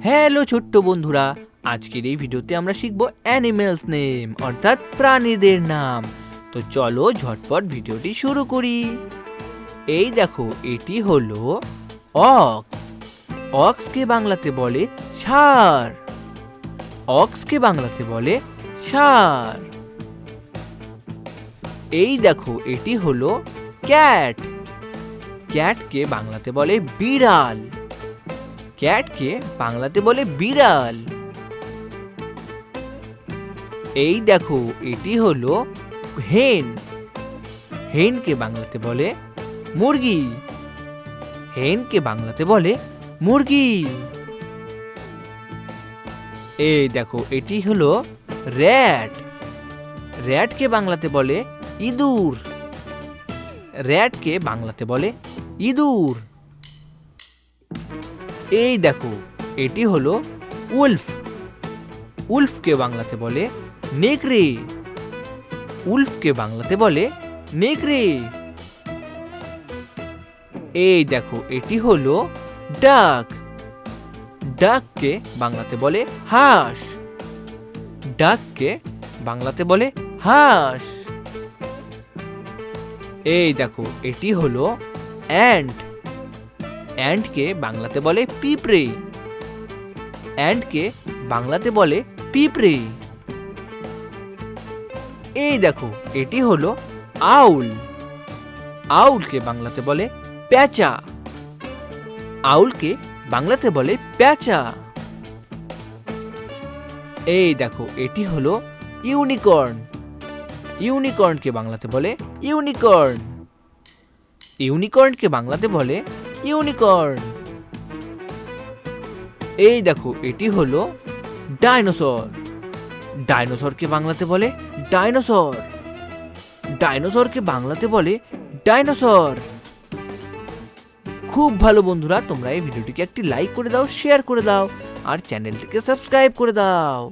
Hello ছোট্ট বন্ধুরা, আজকের এই ভিডিওতে আমরা শিখব অ্যানিমেলস নেম অর্থাৎ প্রাণীদের নাম। তো চলো ঝটপট ভিডিওটি শুরু করি। এই দেখো, এটি হলো অক্স। অক্সকে বাংলাতে বলে ষাঁড়। অক্সকে বাংলাতে বলে ষাঁড়। এই দেখো, এটি হলো ক্যাট। ক্যাটকে বাংলাতে বলে বিড়াল। ক্যাটকে বাংলাতে বলে বিড়াল। এই দেখো, এটি হলো হেন। হেনকে বাংলাতে বলে মুরগি। হেনকে বাংলাতে বলে মুরগি। এই দেখো, এটি হলো র‍্যাট। র‍্যাটকে বাংলাতে বলে ইঁদুর। র‍্যাটকে বাংলাতে বলে ইঁদুর। এই দেখো, এটি হলো উলফ। উলফকে বাংলাতে বলে নেকড়ে। উলফকে বাংলাতে বলে নেকড়ে। এই দেখো, এটি হলো ডাক। ডাককে বাংলাতে বলে হাঁস। ডাককে বাংলাতে বলে হাঁস। এই দেখো, এটি হলো অ্যান্ট। অ্যান্টকে বাংলাতে বলে পিঁপড়ে। অ্যান্টকে বাংলাতে বলে পিঁপড়ে। এই দেখো, এটি হলো আউল। আউলকে বাংলাতে বলে প্যাঁচা। আউলকে বাংলাতে বলে প্যাঁচা। এই দেখো, এটি হলো ইউনিকর্ন। ইউনিকর্নকে বাংলাতে বলে ইউনিকর্ন। ইউনিকর্নকে বাংলাতে বলে ইউনিকর্ন। এই দেখো, এটি হলো ডাইনোসর। ডাইনোসরকে বাংলাতে বলে ডাইনোসর। ডাইনোসরকে বাংলাতে বলে ডাইনোসর। খুব ভালো বন্ধুরা, তোমরা এই ভিডিওটিকে একটি লাইক করে দাও, শেয়ার করে দাও আর চ্যানেলটিকে সাবস্ক্রাইব করে দাও।